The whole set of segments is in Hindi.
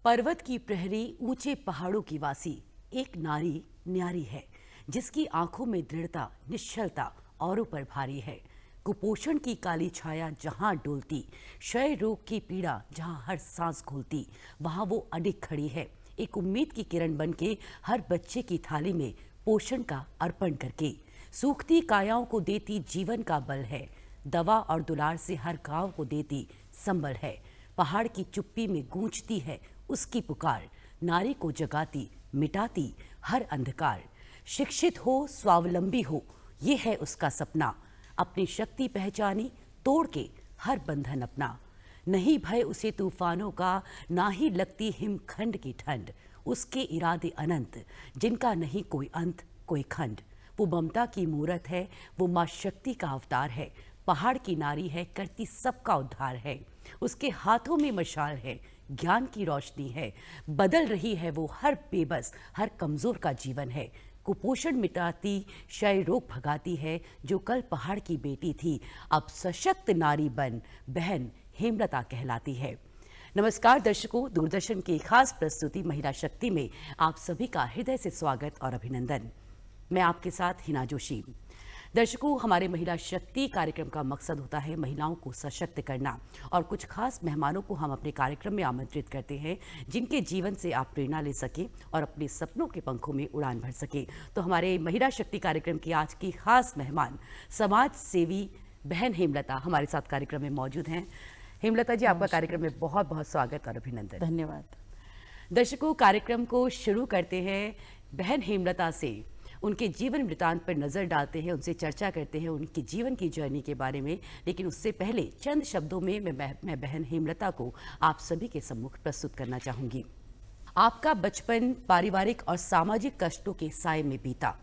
पर्वत की प्रहरी ऊंचे पहाड़ों की वासी एक नारी न्यारी है जिसकी आंखों में दृढ़ता निश्चलता औरों पर भारी है। कुपोषण की काली छाया जहां डोलती, क्षय रोग की पीड़ा जहां हर सांस घुलती, वहां वो अडिग खड़ी है, एक उम्मीद की किरण बनके हर बच्चे की थाली में पोषण का अर्पण करके। सूखती कायाओं को देती जीवन का बल है, दवा और दुलार से हर गांव को देती संबल है। पहाड़ की चुप्पी में गूंजती है उसकी पुकार, नारी को जगाती मिटाती हर अंधकार। शिक्षित हो स्वावलंबी हो ये है उसका सपना, अपनी शक्ति पहचानी तोड़ के हर बंधन अपना। नहीं भय उसे तूफानों का, ना ही लगती हिमखंड की ठंड, उसके इरादे अनंत जिनका नहीं कोई अंत कोई खंड। वो ममता की मूरत है, वो माँ शक्ति का अवतार है, पहाड़ की नारी है करती सबका उद्धार है। उसके हाथों में मशाल है, ज्ञान की रोशनी है, बदल रही है वो हर बेबस हर कमजोर का जीवन है। कुपोषण मिटाती क्षय रोग भगाती है, जो कल पहाड़ की बेटी थी अब सशक्त नारी बन बहन हेमलता कहलाती है। नमस्कार दर्शकों, दूरदर्शन की खास प्रस्तुति महिला शक्ति में आप सभी का हृदय से स्वागत और अभिनंदन। मैं आपके साथ हिना जोशी। दर्शकों, हमारे महिला शक्ति कार्यक्रम का मकसद होता है महिलाओं को सशक्त करना, और कुछ खास मेहमानों को हम अपने कार्यक्रम में आमंत्रित करते हैं जिनके जीवन से आप प्रेरणा ले सके और अपने सपनों के पंखों में उड़ान भर सके। तो हमारे महिला शक्ति कार्यक्रम की आज की खास मेहमान समाज सेवी बहन हेमलता हमारे साथ कार्यक्रम में मौजूद हैं। हेमलता जी, आपका कार्यक्रम में बहुत बहुत स्वागत और अभिनंदन। धन्यवाद। दर्शकों, कार्यक्रम को शुरू करते हैं बहन हेमलता से। उनके जीवन वृतांत पर नजर डालते हैं, उनसे चर्चा करते हैं उनकी जीवन की जर्नी के बारे में। लेकिन उससे पहले चंद शब्दों में मैं बहन हेमलता को आप सभी के सम्मुख प्रस्तुत करना चाहूंगी। आपका बचपन पारिवारिक और सामाजिक कष्टों के साए में बीता।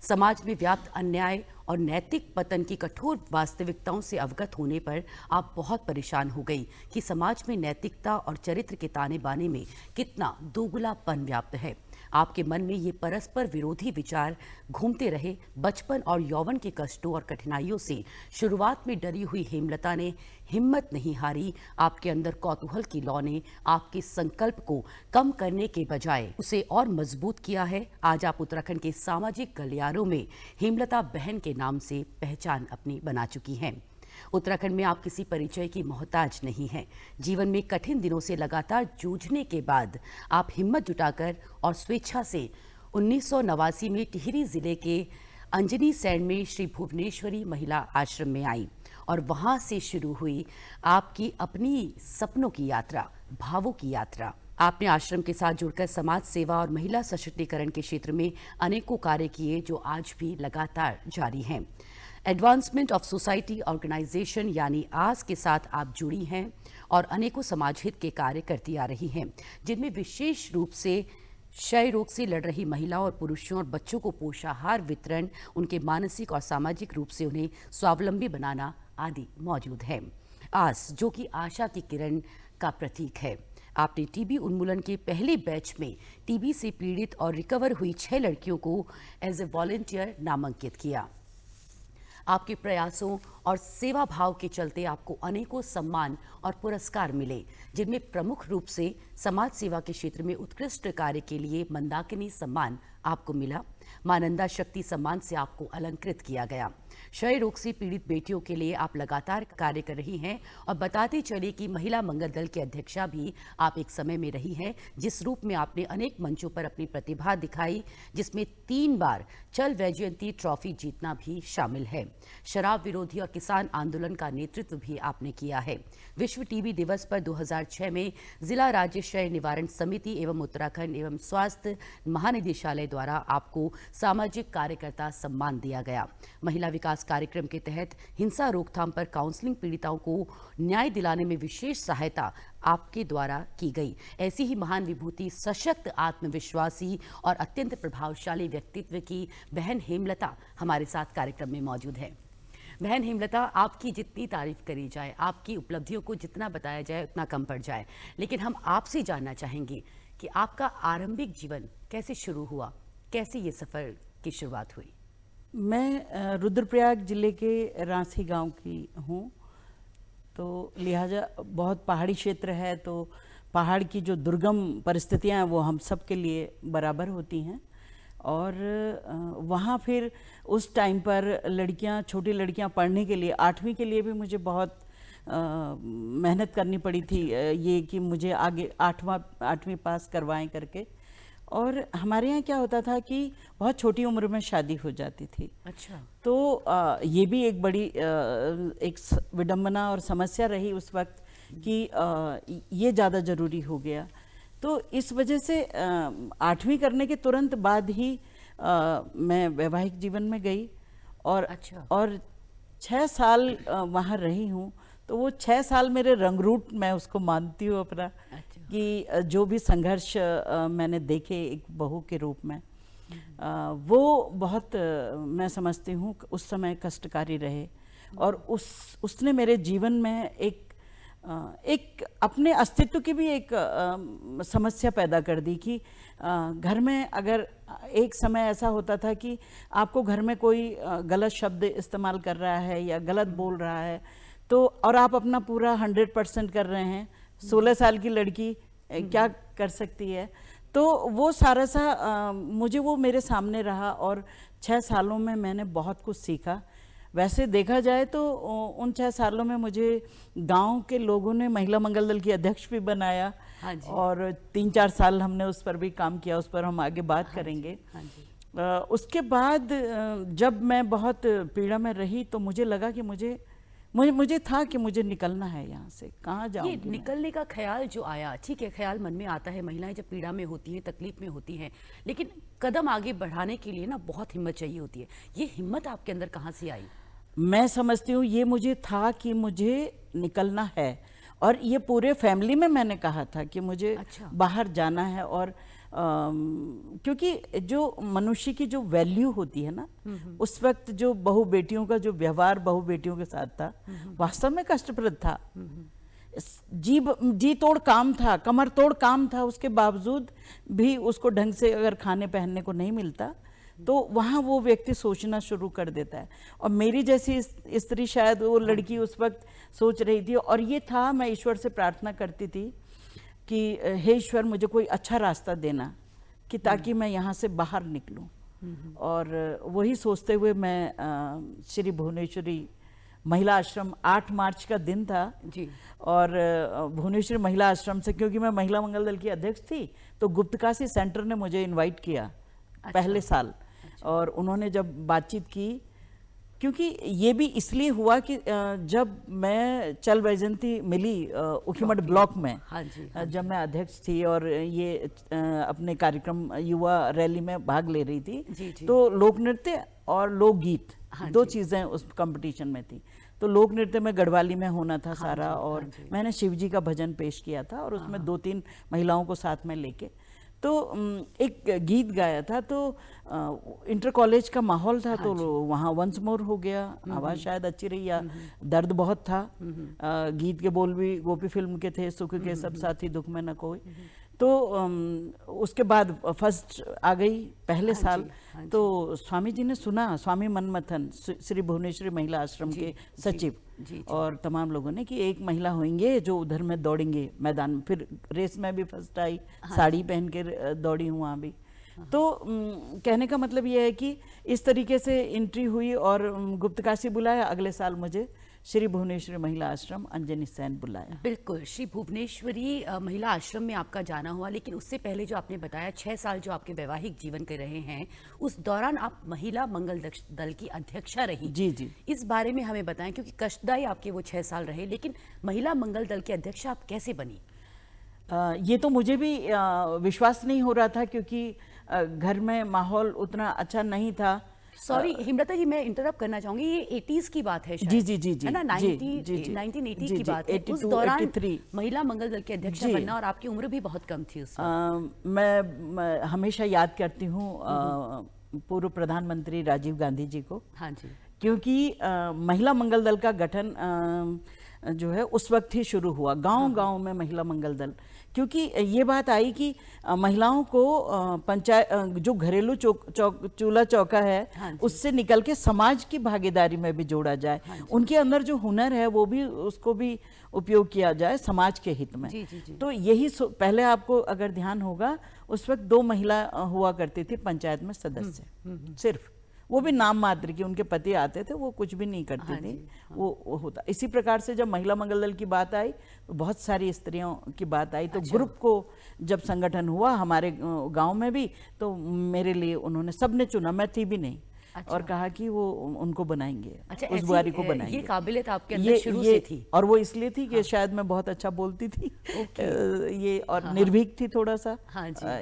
समाज में व्याप्त अन्याय और नैतिक पतन की कठोर वास्तविकताओं से अवगत होने पर आप बहुत परेशान हो गई कि समाज में नैतिकता और चरित्र के ताने बाने में कितना दोगलापन व्याप्त है। आपके मन में ये परस्पर विरोधी विचार घूमते रहे। बचपन और यौवन के कष्टों और कठिनाइयों से शुरुआत में डरी हुई हेमलता ने हिम्मत नहीं हारी। आपके अंदर कौतूहल की लौ ने आपके संकल्प को कम करने के बजाय उसे और मजबूत किया है। आज आप उत्तराखंड के सामाजिक गलियारों में हेमलता बहन के नाम से पहचान अपनी बना चुकी हैं। उत्तराखंड में आप किसी परिचय की मोहताज नहीं हैं। जीवन में कठिन दिनों से लगातार जूझने के बाद आप हिम्मत जुटाकर और स्वेच्छा से 1989 में टिहरी जिले के अंजनी सैंड में श्री भुवनेश्वरी महिला आश्रम में आई, और वहां से शुरू हुई आपकी अपनी सपनों की यात्रा, भावों की यात्रा। आपने आश्रम के साथ जुड़कर समाज सेवा और महिला सशक्तिकरण के क्षेत्र में अनेकों कार्य किए जो आज भी लगातार जारी हैं। एडवांसमेंट ऑफ सोसाइटी ऑर्गेनाइजेशन यानी आस के साथ आप जुड़ी हैं और अनेकों समाज हित के कार्य करती आ रही हैं, जिनमें विशेष रूप से क्षय रोग से लड़ रही महिलाओं और पुरुषों और बच्चों को पोषाहार वितरण, उनके मानसिक और सामाजिक रूप से उन्हें स्वावलंबी बनाना आदि मौजूद है। आस जो कि आशा की किरण का प्रतीक है। आपने टीबी उन्मूलन के पहले बैच में टीबी से पीड़ित और रिकवर हुई 6 लड़कियों को एज ए वॉलंटियर नामांकित किया। आपके प्रयासों और सेवा भाव के चलते आपको अनेकों सम्मान और पुरस्कार मिले, जिनमें प्रमुख रूप से समाज सेवा के क्षेत्र में उत्कृष्ट कार्य के लिए मंदाकिनी सम्मान आपको मिला। मानंदा शक्ति सम्मान से आपको अलंकृत किया गया। क्षय रोग से पीड़ित बेटियों के लिए आप लगातार कार्य कर रही हैं, और बताते चले कि महिला मंगल दल की अध्यक्षा भी आप एक समय में रही हैं, जिस रूप में आपने अनेक मंचों पर अपनी प्रतिभा दिखाई, जिसमें 3 बार चल वैजयंती ट्रॉफी जीतना भी शामिल है। शराब विरोधी और किसान आंदोलन का नेतृत्व भी आपने किया है। विश्व टीबी दिवस पर 2006 में जिला राज्य क्षय निवारण समिति एवं उत्तराखंड एवं स्वास्थ्य महानिदेशालय द्वारा आपको सामाजिक कार्यकर्ता सम्मान दिया गया। महिला विकास कार्यक्रम के तहत हिंसा रोकथाम पर काउंसलिंग पीड़िताओं को न्याय दिलाने में विशेष सहायता आपके द्वारा की गई। ऐसी ही महान विभूति, सशक्त, आत्मविश्वासी और अत्यंत प्रभावशाली व्यक्तित्व की बहन हेमलता हमारे साथ कार्यक्रम में मौजूद है। बहन हेमलता, आपकी जितनी तारीफ करी जाए, आपकी उपलब्धियों को जितना बताया जाए उतना कम पड़ जाए, लेकिन हम आपसे जानना चाहेंगे कि आपका आरंभिक जीवन कैसे शुरू हुआ, कैसे ये सफर की शुरुआत हुई। मैं रुद्रप्रयाग जिले के रांसी गांव की हूँ, तो लिहाजा बहुत पहाड़ी क्षेत्र है, तो पहाड़ की जो दुर्गम परिस्थितियां हैं वो हम सब के लिए बराबर होती हैं। और वहाँ फिर उस टाइम पर लड़कियां, छोटी लड़कियां पढ़ने के लिए 8वीं के लिए भी मुझे बहुत मेहनत करनी पड़ी थी। ये कि मुझे आगे 8वीं पास करवाएं करके। और हमारे यहाँ क्या होता था कि बहुत छोटी उम्र में शादी हो जाती थी। अच्छा। तो ये भी एक बड़ी एक विडंबना और समस्या रही उस वक्त कि ये ज़्यादा ज़रूरी हो गया। तो इस वजह से 8वीं करने के तुरंत बाद ही मैं वैवाहिक जीवन में गई। और अच्छा। और 6 साल वहाँ रही हूँ। तो वो 6 साल मेरे रंगरूट मैं उसको मानती हूँ अपना। अच्छा। कि जो भी संघर्ष मैंने देखे एक बहू के रूप में, वो बहुत मैं समझती हूँ उस समय कष्टकारी रहे। और उसने मेरे जीवन में एक अपने अस्तित्व की भी एक समस्या पैदा कर दी कि घर में अगर एक समय ऐसा होता था कि आपको घर में कोई गलत शब्द इस्तेमाल कर रहा है या गलत बोल रहा है, तो और आप अपना पूरा 100% कर रहे हैं, 16 साल की लड़की क्या कर सकती है। तो वो सारा सा मुझे वो मेरे सामने रहा और 6 सालों में मैंने बहुत कुछ सीखा। वैसे देखा जाए तो उन 6 सालों में मुझे गांव के लोगों ने महिला मंगल दल की अध्यक्ष भी बनाया। हाँ जी। और 3-4 साल हमने उस पर भी काम किया, उस पर हम आगे बात करेंगे। हाँ जी। उसके बाद जब मैं बहुत पीड़ा में रही तो मुझे लगा कि मुझे था कि मुझे निकलना है यहाँ से, कहाँ जाऊँगी ये निकलने का ख्याल जो आया, ठीक है, ख्याल मन में आता है, महिलाएं जब पीड़ा में होती हैं, तकलीफ में होती हैं, लेकिन कदम आगे बढ़ाने के लिए ना बहुत हिम्मत चाहिए होती है। ये हिम्मत आपके अंदर कहाँ से आई? मैं समझती हूँ ये मुझे था कि मुझे निकलना है। और ये पूरे फैमिली में मैंने कहा था कि मुझे अच्छा। बाहर जाना है। और क्योंकि जो मनुष्य की जो वैल्यू होती है ना, उस वक्त जो बहू बेटियों का जो व्यवहार बहू बेटियों के साथ था, वास्तव में कष्टप्रद था। जी तोड़ काम था, कमर तोड़ काम था। उसके बावजूद भी उसको ढंग से अगर खाने पहनने को नहीं मिलता तो वहाँ वो व्यक्ति सोचना शुरू कर देता है। और मेरी जैसी स्त्री, शायद वो लड़की उस वक्त सोच रही थी। और ये था, मैं ईश्वर से प्रार्थना करती थी कि हे ईश्वर, मुझे कोई अच्छा रास्ता देना कि ताकि मैं यहाँ से बाहर निकलूँ। और वही सोचते हुए मैं श्री भुवनेश्वरी महिला आश्रम, 8 मार्च का दिन था जी। और भुवनेश्वरी महिला आश्रम से, क्योंकि मैं महिला मंगल दल की अध्यक्ष थी, तो गुप्तकाशी सेंटर ने मुझे इनवाइट किया पहले साल। और उन्होंने जब बातचीत की, क्योंकि ये भी इसलिए हुआ कि जब मैं चल वैजयंती मिली उखीमठ ब्लॉक में, हाँ जी। जब मैं अध्यक्ष थी और ये अपने कार्यक्रम युवा रैली में भाग ले रही थी, जी, जी। तो लोक नृत्य और लोकगीत, हाँ 2 जी। चीज़ें उस कंपटीशन में थी। तो लोक नृत्य में गढ़वाली में होना था सारा। जी, और हाँ जी। मैंने शिव जी का भजन पेश किया था और उसमें 2-3 महिलाओं को साथ में लेके तो एक गीत गाया था। तो इंटर कॉलेज का माहौल था। तो वहाँ वंस मोर हो गया, आवाज़ शायद अच्छी रही या दर्द बहुत था। गीत के बोल भी गोपी फिल्म के थे, सुख के सब साथी दुख में न कोई। तो उसके बाद फर्स्ट आ गई पहले साल। तो स्वामी जी ने सुना, स्वामी मनमथन श्री भुवनेश्वरी महिला आश्रम के सचिव और तमाम लोगों ने, कि एक महिला होंगे जो उधर में दौड़ेंगे मैदान में। फिर रेस में भी फर्स्ट आई, साड़ी पहन के दौड़ी हूँ वहाँ भी। तो कहने का मतलब ये है कि इस तरीके से एंट्री हुई और गुप्तकाशी बुलाया। अगले साल मुझे श्री भुवनेश्वरी महिला आश्रम अंजनी सैन बुलाया। बिल्कुल, श्री भुवनेश्वरी महिला आश्रम में आपका जाना हुआ। लेकिन उससे पहले जो आपने बताया 6 साल जो आपके वैवाहिक जीवन के रहे हैं, उस दौरान आप महिला मंगल दल की अध्यक्षा रही। जी जी। इस बारे में हमें बताएं, क्योंकि कष्टदायी आपके वो 6 साल रहे। लेकिन महिला मंगल दल की अध्यक्षा आप कैसे बनी? ये तो मुझे भी विश्वास नहीं हो रहा था, क्योंकि घर में माहौल उतना अच्छा नहीं था। सॉरी हेमलता जी, मैं इंटरप्ट करना चाहूंगी। ये 80s की बात है शायद, जी जी जी जी, है ना? जी, 1980 जी, की बात है। 82, उस दौरान 83 महिला मंगल दल की अध्यक्षा बनना, और आपकी उम्र भी बहुत कम थी उस वक्त। मैं हमेशा याद करती हूँ पूर्व प्रधानमंत्री राजीव गांधी जी को। हाँ जी। क्योंकि महिला मंगल दल का गठन जो है उस वक्त ही शुरू हुआ, गांव-गांव में महिला मंगल दल। क्योंकि ये बात आई कि महिलाओं को पंचायत जो घरेलू चूल्हा चौका है उससे निकल के समाज की भागीदारी में भी जोड़ा जाए, उनके अंदर जो हुनर है वो भी उसको भी उपयोग किया जाए समाज के हित में। तो यही पहले आपको अगर ध्यान होगा उस वक्त 2 महिला हुआ करती थी पंचायत में सदस्य, सिर्फ, वो भी नाम मात्र की, उनके पति आते थे, वो कुछ भी नहीं करती थी। वो होता। इसी प्रकार से जब महिला मंगल दल की बात आई तो बहुत सारी स्त्रियों की बात आई, तो ग्रुप को जब संगठन हुआ हमारे गांव में भी, तो मेरे लिए उन्होंने, सबने चुना, मैं थी भी नहीं, और कहा कि वो उनको बनाएंगे, उस बुआरी को बनाएंगे। ये काबिलियत आपके अंदर शुरू से थी? और वो इसलिए थी कि शायद मैं बहुत अच्छा बोलती थी, ये, और निर्भीक थी थोड़ा सा।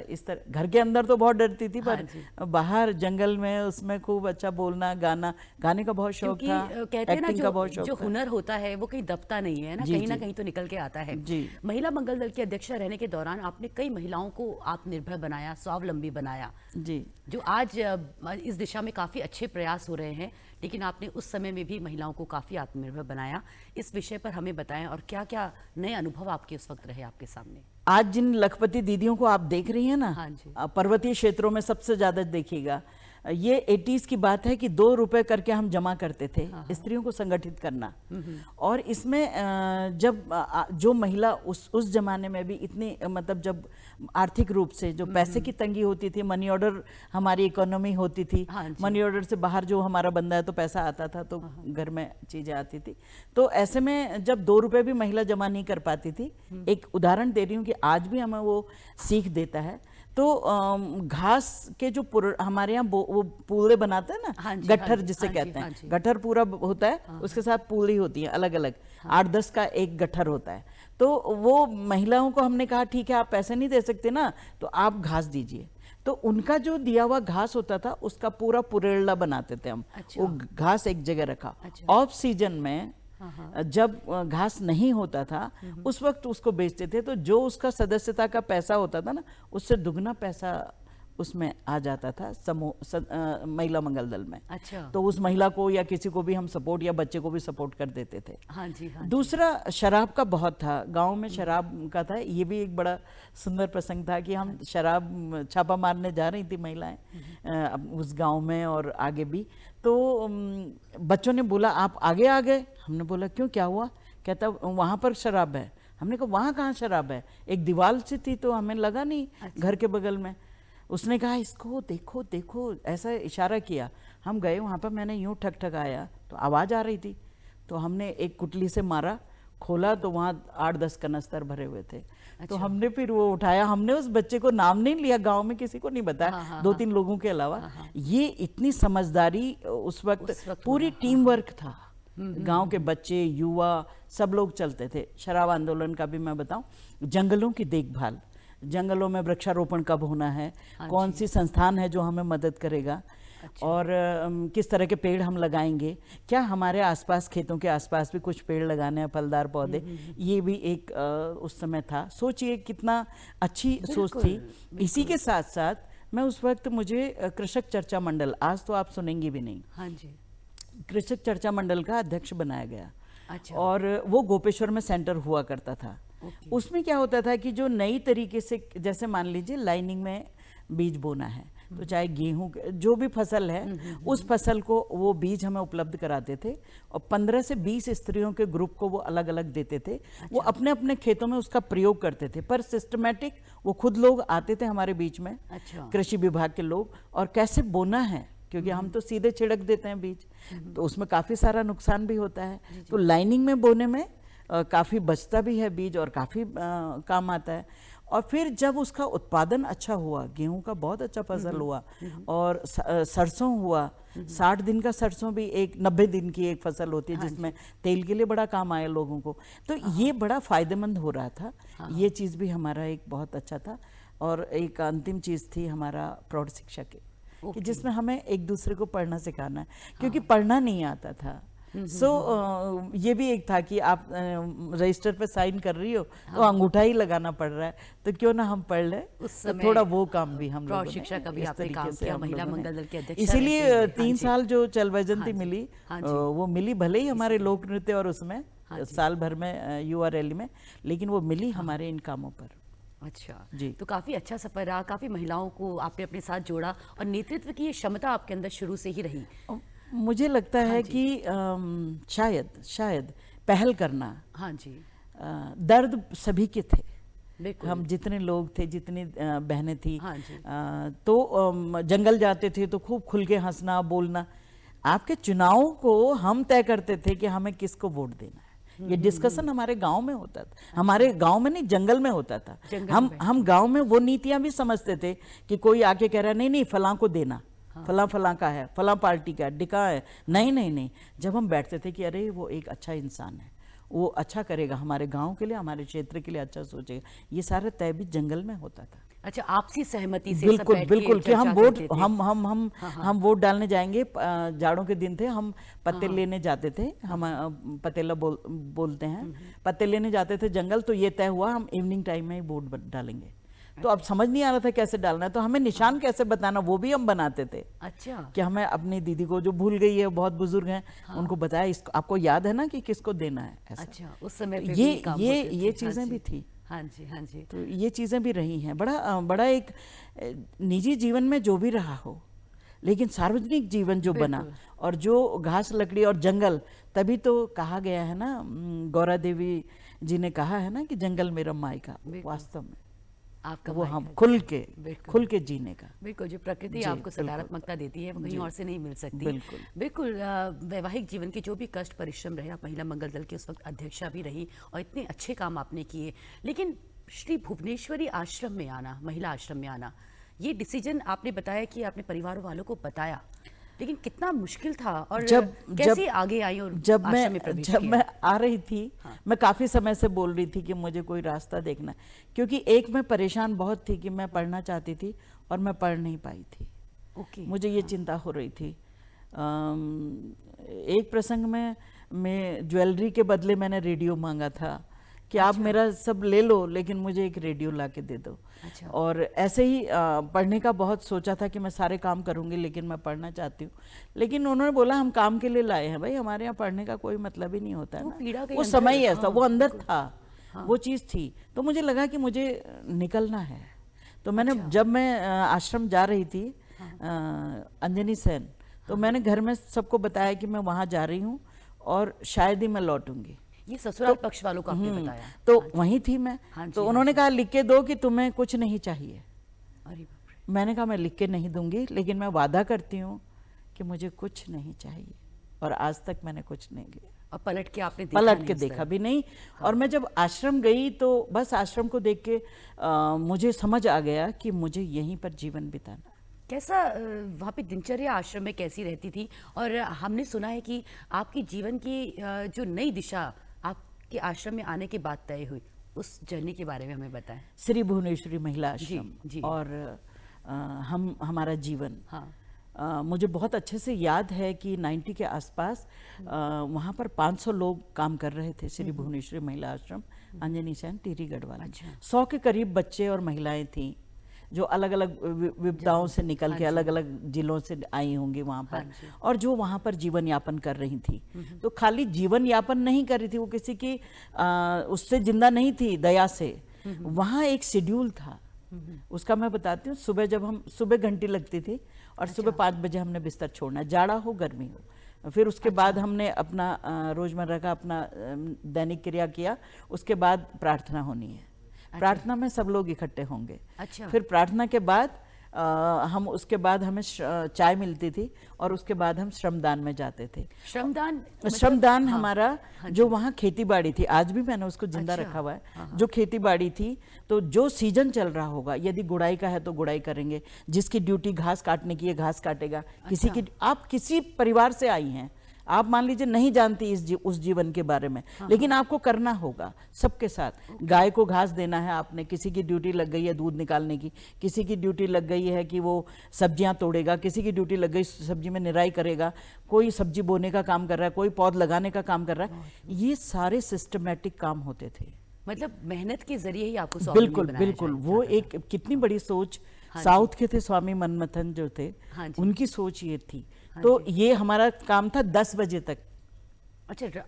इस तरह घर के अंदर तो बहुत डरती थी, पर बाहर जंगल में उसमें खूब अच्छा बोलना, गाने का बहुत शौक था, एक्टिंग का बहुत शौक था। जो हुनर होता है वो कहीं दबता नहीं है ना, कहीं ना कहीं तो निकल के आता है। महिला मंगल दल की अध्यक्षा रहने के दौरान आपने कई महिलाओं को आत्मनिर्भर बनाया, स्वावलंबी बनाया, जी, जो आज इस दिशा में काफी अच्छे प्रयास हो रहे हैं, लेकिन आपने उस समय में भी महिलाओं को काफी आत्मनिर्भर बनाया। इस विषय पर हमें बताएं, और क्या क्या नए अनुभव आपके उस वक्त रहे आपके सामने? आज जिन लखपति दीदियों को आप देख रही हैं ना, पर्वतीय क्षेत्रों में सबसे ज्यादा देखिएगा, ये 80s की बात है कि 2 रुपए करके हम जमा करते थे स्त्रियों को संगठित करना। और इसमें जब जो महिला उस जमाने में भी इतनी, मतलब जब आर्थिक रूप से जो पैसे की तंगी होती थी, मनी ऑर्डर हमारी इकोनॉमी होती थी, मनी ऑर्डर से बाहर जो हमारा बंदा है तो पैसा आता था, तो घर में चीजें आती थी। तो ऐसे में जब 2 रुपए भी महिला जमा नहीं कर पाती थी, एक उदाहरण दे रही हूँ कि आज भी हमें वो सीख देता है। तो घास के जो हमारे यहाँ वो पूरे बनाते हैं ना, गट्ठर जिसे कहते हैं, गट्ठर पूरा होता है, उसके साथ पूरी होती है अलग अलग, 8-10 का एक गट्ठर होता है। तो वो महिलाओं को हमने कहा ठीक है आप पैसे नहीं दे सकते ना, तो आप घास दीजिए। तो उनका जो दिया हुआ घास होता था उसका पूरा पुरेला बनाते थे हम। वो घास एक जगह रखा, ऑफ सीजन में जब घास नहीं होता था उस वक्त उसको बेचते थे, तो जो उसका सदस्यता का पैसा होता था ना, उससे दुगना पैसा उसमें आ जाता था महिला मंगल दल में। तो उस महिला को या किसी को भी हम सपोर्ट, या बच्चे को भी सपोर्ट कर देते थे। दूसरा शराब का बहुत था, गांव में शराब का था। ये भी एक बड़ा सुंदर प्रसंग था कि हम शराब छापा मारने जा रही थी महिलाएं उस गांव में और आगे भी। तो बच्चों ने बोला आप आगे आ गए। हमने बोला क्यों, क्या हुआ? कहता वहां पर शराब है। हमने कहा वहां कहाँ शराब है? एक दीवार सी थी तो हमें लगा नहीं, घर के बगल में। उसने कहा इसको देखो देखो, ऐसा इशारा किया। हम गए वहाँ पर, मैंने यूं ठकठकाया तो आवाज़ आ रही थी, तो हमने एक कुटली से मारा, खोला तो वहाँ 8-10 कनस्तर भरे हुए थे। तो हमने फिर वो उठाया। हमने उस बच्चे को नाम नहीं लिया, गांव में किसी को नहीं बताया, 2-3 लोगों के अलावा। ये इतनी समझदारी उस वक्त पूरी टीम वर्क था। गांव के बच्चे, युवा, सब लोग चलते थे। शराब आंदोलन का भी मैं बताऊं, जंगलों की देखभाल, जंगलों में वृक्षारोपण कब होना है, कौन सी संस्थान है जो हमें मदद करेगा, और किस तरह के पेड़ हम लगाएंगे, क्या हमारे आसपास, खेतों के आसपास भी कुछ पेड़ लगाने हैं, फलदार पौधे। ये भी एक उस समय था। सोचिए कितना अच्छी सोच थी। इसी के साथ साथ मैं उस वक्त, मुझे कृषक चर्चा मंडल, आज तो आप सुनेंगी भी नहीं, कृषक चर्चा मंडल का अध्यक्ष बनाया गया। और वो गोपेश्वर में सेंटर हुआ करता था। उसमें क्या होता था कि जो नई तरीके से, जैसे मान लीजिए लाइनिंग में बीज बोना है, तो चाहे गेहूं जो भी फसल है, उस फसल को वो बीज हमें उपलब्ध कराते थे, और 15 से 20 स्त्रियों के ग्रुप को वो अलग अलग देते थे। वो अपने अपने खेतों में उसका प्रयोग करते थे, पर सिस्टमैटिक वो खुद लोग आते थे हमारे बीच में, कृषि विभाग के लोग, और कैसे बोना है, क्योंकि हम तो सीधे छिड़क देते हैं बीज, तो उसमें काफी सारा नुकसान भी होता है। तो लाइनिंग में बोने में काफी बचता भी है बीज, और काफी काम आता है। और फिर जब उसका उत्पादन अच्छा हुआ, गेहूं का बहुत अच्छा फसल हुआ, और सरसों हुआ, 60 दिन का सरसों भी, एक 90 दिन की एक फसल होती है जिसमें तेल के लिए बड़ा काम आया लोगों को। तो ये बड़ा फायदेमंद हो रहा था। ये चीज भी हमारा एक बहुत अच्छा था। और एक अंतिम चीज थी हमारा प्रौढ़ शिक्षा कि जिसमें हमें एक दूसरे को पढ़ना सिखाना है, क्योंकि पढ़ना नहीं आता था। ये भी एक था कि आप रजिस्टर पे साइन कर रही हो तो अंगूठा ही लगाना पड़ रहा है, तो क्यों ना हम पढ़ लें। तो थोड़ा वो काम भी हम लोगों ने शिक्षा का भी आपने काम किया, महिला मंगल दल के अध्यक्ष। इसीलिए 3 साल जो चल वैजंती मिली, वो मिली भले ही हमारे लोक नृत्य और उसमें, साल भर में युवा रैली में, लेकिन वो मिली हमारे इन कामों पर। अच्छा जी। तो काफी अच्छा सफर रहा, काफी महिलाओं को आपने अपने साथ जोड़ा और नेतृत्व की ये क्षमता आपके अंदर शुरू से ही रही। मुझे लगता है कि शायद पहल करना, हाँ जी, दर्द सभी के थे, बिल्कुल। हम जितने लोग थे, जितनी बहनें थी, हाँ जी। तो जंगल जाते थे तो खूब खुल के हंसना बोलना। आपके चुनाव को हम तय करते थे कि हमें किसको वोट देना है। ये डिस्कशन हमारे गांव में होता था, हमारे गांव में नहीं, जंगल में होता था। हम गांव में वो नीतियां भी समझते थे कि कोई आके कह रहा है नहीं फलां को देना, फलां का है, फलां पार्टी का डिका है, नहीं। जब हम बैठते थे कि अरे वो एक अच्छा इंसान है, वो अच्छा करेगा हमारे गांव के लिए, हमारे क्षेत्र के लिए अच्छा सोचेगा, ये सारा तय भी जंगल में होता था। अच्छा, आपसी सहमति से बिल्कुल सब बैठ के बिल्कुल कि हम चर्चा वोट करते थे। हम वोट डालने जाएंगे। जाड़ों के दिन थे, हम पत्ते लेने जाते थे, हम पतेला बोलते हैं, पत्ते लेने जाते थे जंगल। तो ये तय हुआ हम इवनिंग टाइम में ही वोट डालेंगे। तो अब समझ नहीं आ रहा था कैसे डालना है, तो हमें निशान कैसे बताना वो भी हम बनाते थे। अच्छा, कि हमें अपनी दीदी को जो भूल गई है, बहुत बुजुर्ग हैं, उनको बताया इसको, आपको याद है ना कि किसको देना है, ऐसा। अच्छा, उस समय पे ये भी काम ये होते थे। ये चीजें भी थी। हाँ जी, हाँ जी। तो ये चीज़ें भी रही हैं। बड़ा एक निजी जीवन में जो भी रहा हो, लेकिन सार्वजनिक जीवन जो बना और जो घास लकड़ी और जंगल, तभी तो कहा गया है ना, गौरा देवी जी ने कहा है ना कि जंगल मेरा मायका, वास्तव में आपका वो मायका हम है। खुल के जीने का। बिल्कुल, जो प्रकृति जी, आपको सकारात्मकता देती है वो कहीं और से नहीं मिल सकती। बिल्कुल। बिल्कुल। वैवाहिक जीवन के जो भी कष्ट परिश्रम रहे, आप महिला मंगल दल की उस वक्त अध्यक्षा भी रही और इतने अच्छे काम आपने किए, लेकिन श्री भुवनेश्वरी आश्रम में आना, महिला आश्रम में आना, ये डिसीजन आपने बताया कि आपने परिवार वालों को बताया, लेकिन कितना मुश्किल था और कैसे आगे आई और आश्रम में प्रवेश जब किया? मैं आ रही थी, मैं काफी समय से बोल रही थी कि मुझे कोई रास्ता देखना है, क्योंकि एक मैं परेशान बहुत थी कि मैं पढ़ना चाहती थी और मैं पढ़ नहीं पाई थी। ओके। मुझे ये चिंता हो रही थी। एक प्रसंग में मैं ज्वेलरी के बदले मैंने रेडियो मांगा था कि आप मेरा सब ले लो, लेकिन मुझे एक रेडियो ला के दे दो। अच्छा। और ऐसे ही पढ़ने का बहुत सोचा था कि मैं सारे काम करूंगी, लेकिन मैं पढ़ना चाहती हूँ। लेकिन उन्होंने बोला हम काम के लिए लाए हैं भाई, हमारे यहाँ पढ़ने का कोई मतलब ही नहीं होता है ना। वो समय ही ऐसा, वो अंदर था, वो चीज़ थी। तो मुझे लगा कि मुझे निकलना है। तो मैंने जब मैं आश्रम जा रही थी, अंजनी सेन, तो मैंने घर में सबको बताया कि मैं वहाँ जा रही हूँ और शायद ही मैं लौटूंगी। ये ससुराल पक्ष वालों को आपने बताया? तो वहीं थी मैं। तो उन्होंने कहा लिख के दो कि तुम्हें कुछ नहीं चाहिए। अरे बाप रे। मैंने कहा मैं लिख के नहीं दूंगी, लेकिन मैं वादा करती हूँ कि मुझे कुछ नहीं चाहिए। और आज तक मैंने कुछ नहीं लिया। और पलट के आपने देखा भी नहीं। और मैं जब आश्रम गई तो बस आश्रम को देख के मुझे समझ आ गया कि मुझे यहीं पर जीवन बिताना। कैसा वहाँ पे दिनचर्या आश्रम में कैसी रहती थी? और हमने सुना है कि आपकी जीवन की जो नई दिशा आपके आश्रम में आने के बाद तय हुई, उस जर्नी के बारे में हमें बताएं। श्री भुवनेश्वरी महिला आश्रम जी। और हमारा जीवन। हाँ। मुझे बहुत अच्छे से याद है कि 90 के आसपास वहाँ पर 500 लोग काम कर रहे थे। श्री भुवनेश्वरी महिला आश्रम, अंजनी सेन, टिहरी गढ़वाल। 100 के करीब बच्चे और महिलाएं थीं जो अलग अलग विपदाओं से निकल के अलग अलग जिलों से आई होंगी वहाँ पर, और जो वहाँ पर जीवन यापन कर रही थी। तो खाली जीवन यापन नहीं कर रही थी वो, किसी की उससे जिंदा नहीं थी दया से। वहाँ एक शेड्यूल था, उसका मैं बताती हूँ। सुबह घंटी लगती थी और सुबह 5 बजे हमने बिस्तर छोड़ना, जाड़ा हो गर्मी हो। फिर उसके बाद हमने अपना रोजमर्रा का अपना दैनिक क्रिया किया। उसके बाद प्रार्थना होनी है। प्रार्थना में सब लोग इकट्ठे होंगे। फिर प्रार्थना के बाद हमें चाय मिलती थी और उसके बाद हम श्रमदान में जाते थे। श्रमदान हमारा जो वहाँ खेती बाड़ी थी, आज भी मैंने उसको जिंदा रखा हुआ है। जो खेती बाड़ी थी, तो जो सीजन चल रहा होगा, यदि गुड़ाई का है तो गुड़ाई करेंगे, जिसकी ड्यूटी घास काटने की है घास काटेगा। आप किसी परिवार से आई हैं, आप मान लीजिए नहीं जानती उस जीवन के बारे में, लेकिन आपको करना होगा सबके साथ। गाय को घास देना है आपने, किसी की ड्यूटी लग गई है दूध निकालने की, किसी की ड्यूटी लग गई है कि वो सब्जियां तोड़ेगा, किसी की ड्यूटी लग गई सब्जी में निराई करेगा, कोई सब्जी बोने का काम कर रहा है, कोई पौध लगाने का काम कर रहा है। ये सारे सिस्टमेटिक काम होते थे। मतलब मेहनत के जरिए ही आपको बिल्कुल वो एक कितनी बड़ी सोच। साउथ के थे स्वामी मनमथन जो थे, उनकी सोच ये थी। तो ये हमारा काम था 10 बजे तक। अच्छा,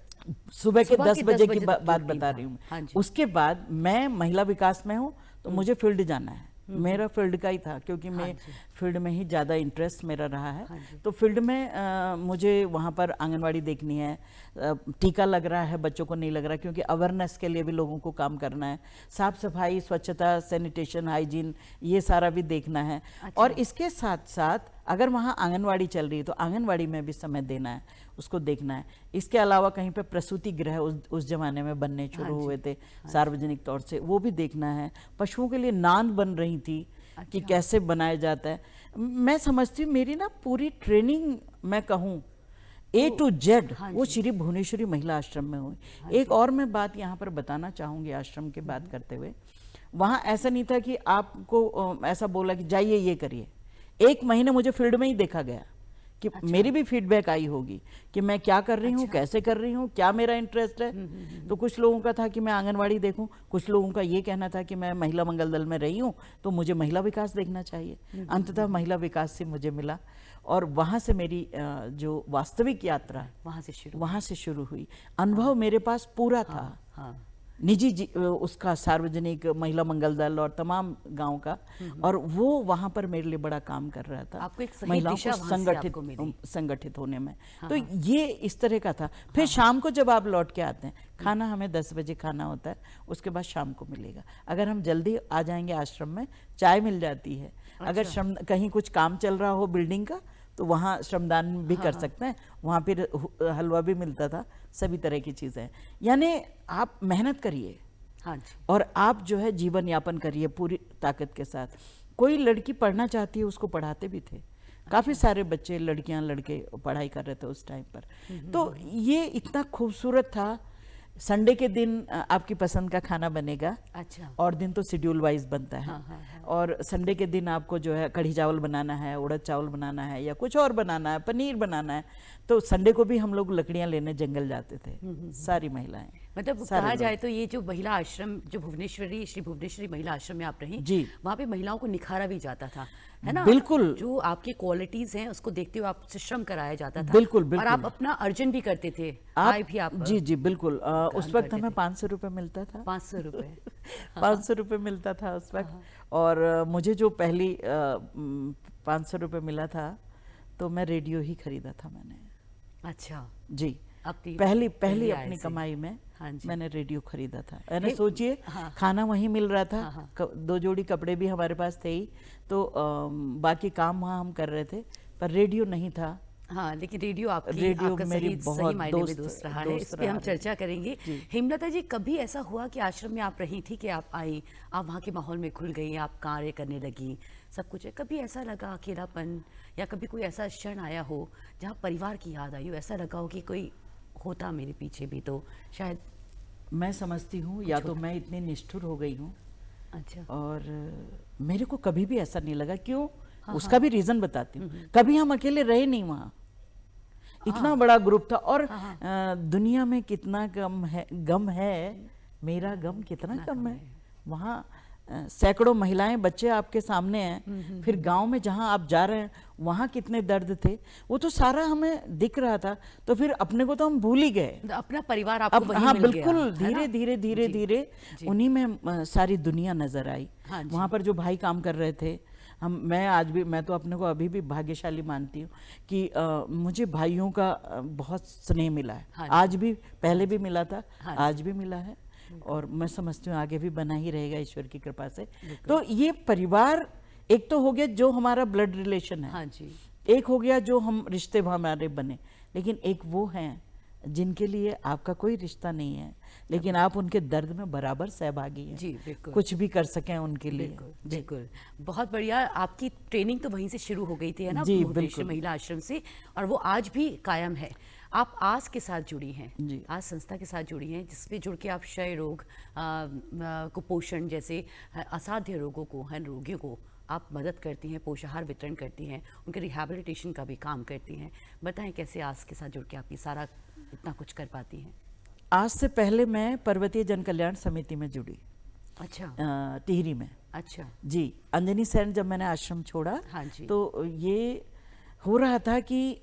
सुबह के सुबह 10 के बजे 10 की बजे तक बात ड्यूटी बता था। रही हूँ हाँ मैं। जी। उसके बाद मैं महिला विकास में हूँ, तो मुझे फील्ड जाना है, मेरा फील्ड का ही था, क्योंकि मैं फील्ड में ही ज़्यादा इंटरेस्ट मेरा रहा है। तो फील्ड में मुझे वहाँ पर आंगनवाड़ी देखनी है, टीका लग रहा है, बच्चों को नहीं लग रहा, क्योंकि अवेयरनेस के लिए भी लोगों को काम करना है, साफ सफाई, स्वच्छता, सैनिटेशन, हाइजीन, ये सारा भी देखना है। और इसके साथ साथ अगर वहाँ आंगनवाड़ी चल रही है तो आंगनवाड़ी में भी समय देना है, उसको देखना है। इसके अलावा कहीं पे प्रसूति गृह उस जमाने में बनने शुरू हुए थे सार्वजनिक तौर से, वो भी देखना है। पशुओं के लिए नांद बन रही थी कि कैसे बनाया जाता है। मैं समझती हूँ मेरी ना पूरी ट्रेनिंग, मैं कहूँ A to Z, वो श्री भुवनेश्वरी महिला आश्रम में हुई। एक और मैं बात यहाँ पर बताना चाहूँगी आश्रम की बात करते हुए, वहाँ ऐसा नहीं था कि आपको ऐसा बोला कि जाइए ये करिए। 1 महीने मुझे फील्ड में ही देखा गया कि मेरी भी फीडबैक आई होगी कि मैं क्या कर रही हूँ, कैसे कर रही हूँ, क्या मेरा इंटरेस्ट है। तो कुछ लोगों का था कि मैं आंगनवाड़ी देखूं, कुछ लोगों का ये कहना था कि मैं महिला मंगल दल में रही हूँ तो मुझे महिला विकास देखना चाहिए। अंततः महिला विकास से मुझे मिला, और वहाँ से मेरी जो वास्तविक यात्रा वहाँ से शुरू हुई। अनुभव मेरे पास पूरा था, निजी उसका, सार्वजनिक, महिला मंगल दल और तमाम गांव का, और वो वहां पर मेरे लिए बड़ा काम कर रहा था, आपको एक सही महिलाओं दिशा को वहाँ से आपको मिली। संगठित होने में। तो ये इस तरह का था। फिर शाम को जब आप लौट के आते हैं, खाना हमें 10 बजे खाना होता है, उसके बाद शाम को मिलेगा। अगर हम जल्दी आ जाएंगे आश्रम में, चाय मिल जाती है। अगर श्रम कहीं कुछ काम चल रहा हो बिल्डिंग का, तो वहाँ श्रमदान भी कर सकते हैं, वहाँ फिर हलवा भी मिलता था, सभी तरह की चीज़ें। यानी आप मेहनत करिए और आप जो है जीवन यापन करिए पूरी ताकत के साथ। कोई लड़की पढ़ना चाहती है, उसको पढ़ाते भी थे। काफ़ी सारे बच्चे, लड़कियां, लड़के पढ़ाई कर रहे थे उस टाइम पर। तो ये इतना खूबसूरत था। संडे के दिन आपकी पसंद का खाना बनेगा, और दिन तो शेड्यूल वाइज बनता है। और संडे के दिन आपको जो है कढ़ी चावल बनाना है, उड़द चावल बनाना है, या कुछ और बनाना है, पनीर बनाना है, तो संडे को भी हम लोग लकड़ियां लेने जंगल जाते थे, सारी महिलाएं। मतलब कहा जाए तो ये जो महिला आश्रम, जो भुवनेश्वरी, श्री भुवनेश्वरी महिला आश्रम में आप रही जी, वहाँ पे महिलाओं को निखारा भी जाता था, है ना? बिल्कुल। जो आपकी क्वालिटीज हैं उसको देखते हुए आपसे श्रम कराया जाता था। बिल्कुल, बिल्कुल। और आप अपना अर्जन भी करते थे, भी आप। जी जी बिल्कुल। उस वक्त हमें 500 रुपये मिलता था। 500 रुपये 500 रुपये मिलता था उस वक्त। और मुझे जो पहली 500 रुपये मिला था, तो मैं रेडियो ही खरीदा था मैंने। अच्छा जी, पहली अपनी कमाई में मैंने रेडियो खरीदा था। मैंने सोचिए, खाना वहीं मिल रहा था, 2 जोड़ी कपड़े भी हमारे पास थे ही, तो बाकी काम वहाँ हम कर रहे थे, पर रेडियो नहीं था। हाँ, लेकिन रेडियो आपका सही मायने में दोस्त रहा है। इस पे हम चर्चा करेंगे। हेमलता जी, कभी ऐसा हुआ कि आश्रम में आप रही थी कि आप आई, आप वहाँ के माहौल में घुल गई, आप कार्य करने लगी, सब कुछ है, कभी ऐसा लगा अकेलापन, या कभी कोई ऐसा क्षण आया हो जहाँ परिवार की याद आई हो, ऐसा लगा हो कि कोई होता मेरे पीछे भी तो शायद? मैं समझती हूँ या तो मैं इतनी निष्ठुर हो गई हूँ, और मेरे को कभी भी ऐसा नहीं लगा। क्यों? उसका भी रीजन बताती हूँ। कभी हम अकेले रहे नहीं वहाँ, इतना बड़ा ग्रुप था, और दुनिया में कितना गम है, मेरा गम कितना कम है। वहाँ सैकड़ों महिलाएं, बच्चे आपके सामने हैं। फिर गांव में जहां आप जा रहे हैं, वहां कितने दर्द थे, वो तो सारा हमें दिख रहा था। तो फिर अपने को तो हम भूल ही गए, अपना परिवार आपको वहीं हाँ मिल बिल्कुल। गया, धीरे धीरे धीरे धीरे उन्हीं में सारी दुनिया नजर आई। वहां पर जो भाई काम कर रहे थे, मैं तो अपने को अभी भी भाग्यशाली मानती हूँ कि मुझे भाइयों का बहुत स्नेह मिला है। आज भी, पहले भी मिला था, आज भी मिला है, और मैं समझती हूँ आगे भी बना ही रहेगा ईश्वर की कृपा से। तो ये परिवार एक तो हो गया जो हमारा ब्लड रिलेशन है, एक हो गया जो हम रिश्ते हमारे बने, लेकिन एक वो हैं जिनके लिए आपका कोई रिश्ता नहीं है, लेकिन आप उनके दर्द में बराबर सहभागी हैं। जी बिल्कुल, कुछ भी कर सकें उनके लिए। बिल्कुल। बहुत बढ़िया। आपकी ट्रेनिंग तो वहीं से शुरू हो गई थी, है ना? जी बिल्कुल, महिला आश्रम से, और वो आज भी कायम है। आप आस के साथ जुड़ी हैं, आज संस्था के साथ जुड़ी हैं, जिसमें जुड़ के आप क्षय रोग, कुपोषण जैसे असाध्य रोगों को, है रोगियों को आप मदद करती हैं, पोषाहार वितरण करती हैं, उनके रिहैबिलिटेशन का भी काम करती हैं। बताएं कैसे आस के साथ जुड़ के आप ये सारा इतना कुछ कर पाती हैं? आज से पहले मैं पर्वतीय जन कल्याण समिति में जुड़ी। अच्छा। टिहरी में। अच्छा जी, अंजनी सेन जब मैंने आश्रम छोड़ा, तो ये हो रहा था कि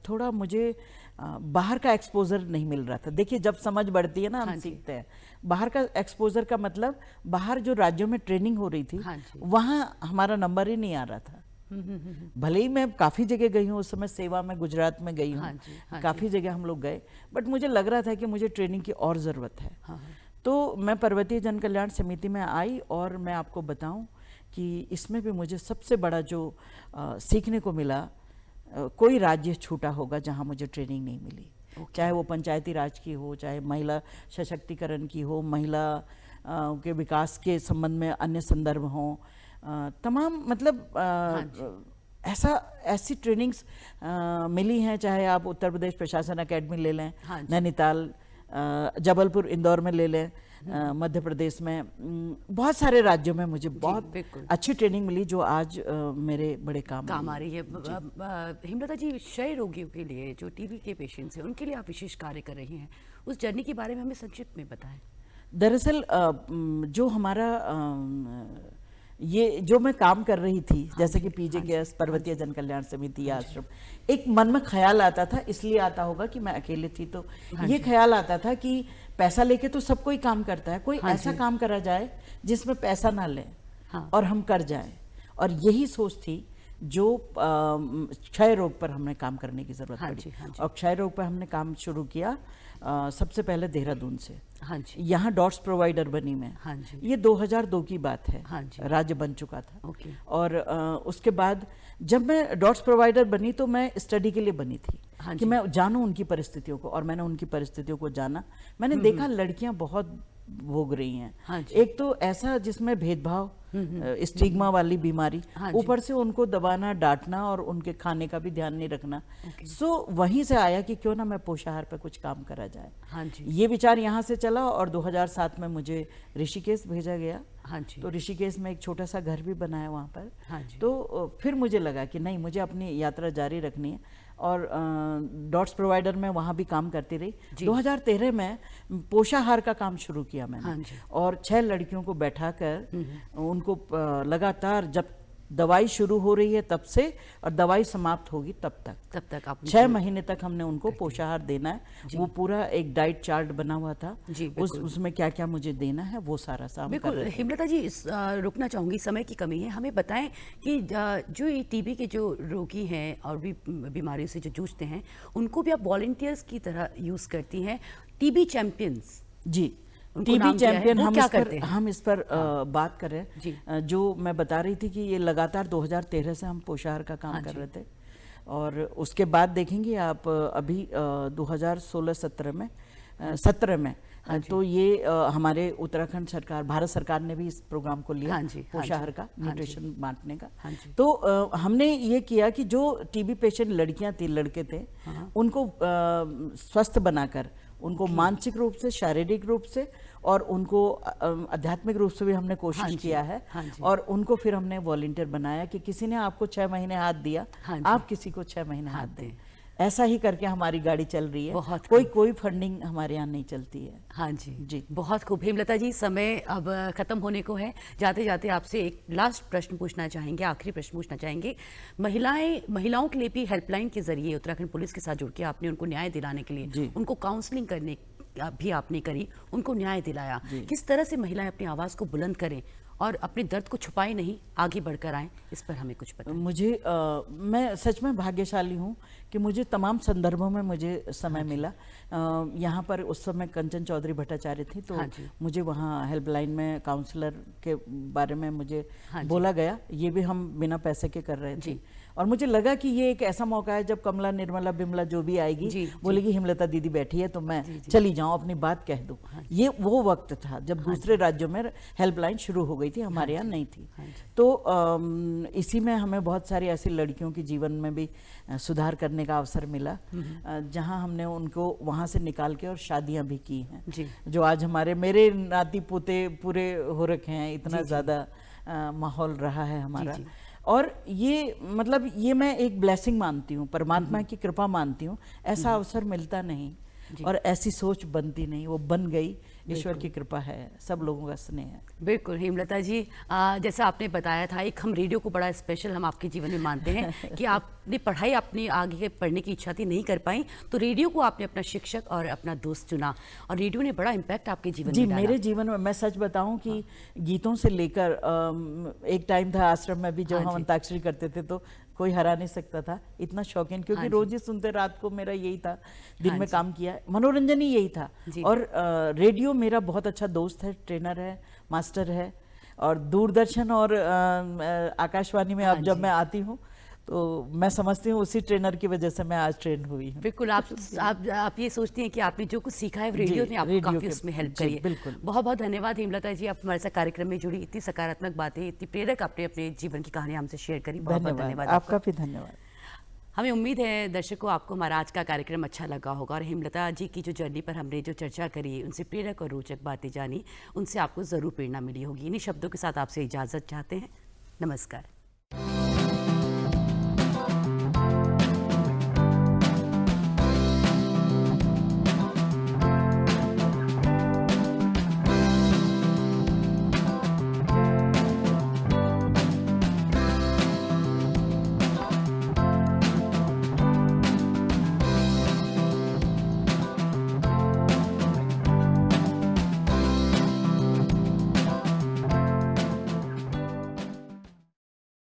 थोड़ा मुझे बाहर का एक्सपोजर नहीं मिल रहा था। देखिए जब समझ बढ़ती है ना हम सीखते हैं। बाहर का एक्सपोजर का मतलब बाहर जो राज्यों में ट्रेनिंग हो रही थी वहाँ हमारा नंबर ही नहीं आ रहा था। भले ही मैं काफ़ी जगह गई हूँ, उस समय सेवा में गुजरात में गई हूँ, काफ़ी जगह हम लोग गए, बट मुझे लग रहा था कि मुझे ट्रेनिंग की और ज़रूरत है। तो मैं पर्वतीय जन कल्याण समिति में आई और मैं आपको बताऊं कि इसमें भी मुझे सबसे बड़ा जो सीखने को मिला, कोई राज्य छूटा होगा जहां मुझे ट्रेनिंग नहीं मिली। चाहे वो पंचायती राज की हो, चाहे महिला सशक्तिकरण की हो, महिला के विकास के संबंध में अन्य संदर्भ हों, तमाम मतलब ऐसी ट्रेनिंग्स मिली हैं। चाहे आप उत्तर प्रदेश प्रशासन अकेडमी ले लें, नैनीताल, जबलपुर, इंदौर में ले लें, मध्य प्रदेश में, बहुत सारे राज्यों में मुझे बहुत अच्छी ट्रेनिंग मिली जो आज मेरे बड़े काम आ रही है। हेमलता जी, क्षय रोगियों के लिए, जो टीबी के पेशेंट्स हैं, उनके लिए आप विशेष कार्य कर रही हैं, उस जर्नी के बारे में हमें संक्षिप्त में बताएं। दरअसल जो हमारा ये जो मैं काम कर रही थी, जैसे कि पीजे केयर्स, पर्वतीय जन कल्याण समिति, आश्रम, एक मन में ख्याल आता था, इसलिए आता होगा कि मैं अकेले थी, तो ये ख्याल आता था कि पैसा लेके तो सब कोई काम करता है, कोई ऐसा काम करा जाए जिसमें पैसा ना ले और हम कर जाए। और यही सोच थी जो क्षय रोग पर हमने काम करने की जरूरत पड़ी। और क्षय रोग पर हमने काम शुरू किया सबसे पहले देहरादून से। यहाँ डॉट्स प्रोवाइडर बनी मैं, ये 2002 की बात है, राज्य बन चुका था। और उसके बाद जब मैं डॉट्स प्रोवाइडर बनी तो मैं स्टडी के लिए बनी थी कि मैं जानूं उनकी परिस्थितियों को, और मैंने उनकी परिस्थितियों को जाना। मैंने देखा लड़कियां बहुत भोग रही हैं। एक तो ऐसा जिसमें भेदभाव, स्टिग्मा वाली बीमारी, ऊपर से उनको दबाना, डांटना और उनके खाने का भी ध्यान नहीं रखना। सो वहीं से आया कि क्यों ना मैं पोषाहार पे कुछ काम करा जाए। ये विचार यहाँ से चला और 2007 में मुझे ऋषिकेश भेजा गया। तो ऋषिकेश में एक छोटा सा घर भी बनाया वहाँ पर। तो फिर मुझे लगा कि नहीं, मुझे अपनी यात्रा जारी रखनी है, और डॉट्स प्रोवाइडर में वहाँ भी काम करती रही। 2013 में पोषाहार का काम शुरू किया मैंने, और 6 लड़कियों को बैठाकर उनको लगातार, जब दवाई शुरू हो रही है तब से और दवाई समाप्त होगी तब तक आप 6 महीने तक हमने उनको पोषाहार देना है। वो पूरा एक डाइट चार्ट बना हुआ था, उसमें क्या क्या मुझे देना है वो सारा सामान। बिल्कुल हेमलता जी, रुकना चाहूँगी, समय की कमी है, हमें बताएं कि जो ये टीबी के जो रोगी हैं और भी बीमारियों से जो जूझते हैं, उनको भी आप वॉलंटियर्स की तरह यूज़ करती हैं। टीबी चैंपियंस, जी, टीबी चैंपियन, हम इस पर बात करें। जो मैं बता रही थी कि ये लगातार 2013 से हम पोषाहार का काम कर रहे थे, और उसके बाद देखेंगे आप अभी 2016-17 में 17 में तो ये हमारे उत्तराखंड सरकार, भारत सरकार ने भी इस प्रोग्राम को लिया, पोषाहार का, न्यूट्रिशन बांटने का। तो हमने ये किया कि जो टीबी पेशेंट लड़कियां थी, लड़के थे, उनको स्वस्थ बनाकर, उनको मानसिक रूप से, शारीरिक रूप से और उनको आध्यात्मिक रूप से भी हमने कोशिश किया है। और उनको फिर हमने वॉलंटियर बनाया कि किसी ने आपको 6 महीने हाथ दिया, आप किसी को 6 महीने हाथ दें। ऐसा ही करके हमारी गाड़ी चल रही है। कोई फंडिंग हमारे यहाँ नहीं चलती है। जी, बहुत खूब। हेमलता जी, समय अब खत्म होने को है। जाते जाते आपसे एक लास्ट प्रश्न पूछना चाहेंगे, आखिरी प्रश्न पूछना चाहेंगे। महिलाओं के लिए भी हेल्पलाइन के जरिए उत्तराखंड पुलिस के साथ जुड़ के आपने उनको न्याय दिलाने के लिए, उनको काउंसलिंग करने भी आपने करी, उनको न्याय दिलाया। किस तरह से महिलाएं अपनी आवाज़ को बुलंद करें और अपने दर्द को छुपाए नहीं, आगे बढ़कर आएं, इस पर हमें कुछ पता। मुझे मैं सच में भाग्यशाली हूँ कि मुझे तमाम संदर्भों में मुझे समय मिला। यहाँ पर उस समय कंचन चौधरी भट्टाचार्य थी, तो मुझे वहाँ हेल्पलाइन में काउंसलर के बारे में मुझे बोला गया। ये भी हम बिना पैसे के कर रहे थे, और मुझे लगा कि ये एक ऐसा मौका है जब कमला, निर्मला, बिमला जो भी आएगी बोलेगी हेमलता दीदी बैठी है, तो मैं चली जाऊँ, अपनी बात कह दूँ। ये वो वक्त था जब दूसरे राज्यों में हेल्पलाइन शुरू हो गई थी, हमारे यहाँ नहीं थी। तो इसी में हमें बहुत सारी ऐसी लड़कियों के जीवन में भी सुधार करने का अवसर मिला, जहाँ हमने उनको वहाँ से निकाल के और शादियाँ भी की हैं, जो आज मेरे नाती पोते पूरे हो रखे हैं। इतना ज़्यादा माहौल रहा है हमारा। और ये मतलब ये मैं एक ब्लेसिंग मानती हूँ, परमात्मा की कृपा मानती हूँ। ऐसा अवसर मिलता नहीं और ऐसी सोच बनती नहीं, वो बन गई ईश्वर की कृपा है, सब लोगों का स्नेह है। बिल्कुल हेमलता जी, जैसा आपने बताया था, एक हम रेडियो को बड़ा स्पेशल हम आपके जीवन में मानते हैं कि आपने पढ़ाई अपनी आगे पढ़ने की इच्छा थी, नहीं कर पाई, तो रेडियो को आपने अपना शिक्षक और अपना दोस्त चुना और रेडियो ने बड़ा इम्पैक्ट आपके जीवन जी में डाला। मेरे जीवन में मैं सच बताऊं कि गीतों से लेकर एक टाइम था आश्रम में भी जब हम अंताक्षरी करते थे तो कोई हरा नहीं सकता था, इतना शौकीन, क्योंकि रोज ही सुनते, रात को मेरा यही था, दिन में काम किया, मनोरंजन ही यही था। और रेडियो मेरा बहुत अच्छा दोस्त है, ट्रेनर है, मास्टर है। और दूरदर्शन और आकाशवाणी में अब जब मैं आती हूँ तो मैं समझती हूँ उसी ट्रेनर की वजह से मैं आज ट्रेन हुई हूँ। बिल्कुल, आप ये सोचती हैं कि आपने जो कुछ सीखा है रेडियो ने आपको काफी उसमें हेल्प करी है। बिल्कुल, बहुत बहुत धन्यवाद हेमलता जी, आप हमारे साथ कार्यक्रम में जुड़ी, इतनी सकारात्मक बातें, इतनी प्रेरक आपने अपने जीवन की कहानी हमसे शेयर करी। बहुत बहुत धन्यवाद आपका भी धन्यवाद। हमें उम्मीद है दर्शकों आपको हमारा आज का कार्यक्रम अच्छा लगा होगा और हेमलता जी की जो जर्नी पर हमने जो चर्चा करी, उनसे प्रेरक और रोचक बातें जानी, उनसे आपको ज़रूर प्रेरणा मिली होगी। इन्हीं शब्दों के साथ आपसे इजाज़त चाहते हैं। नमस्कार।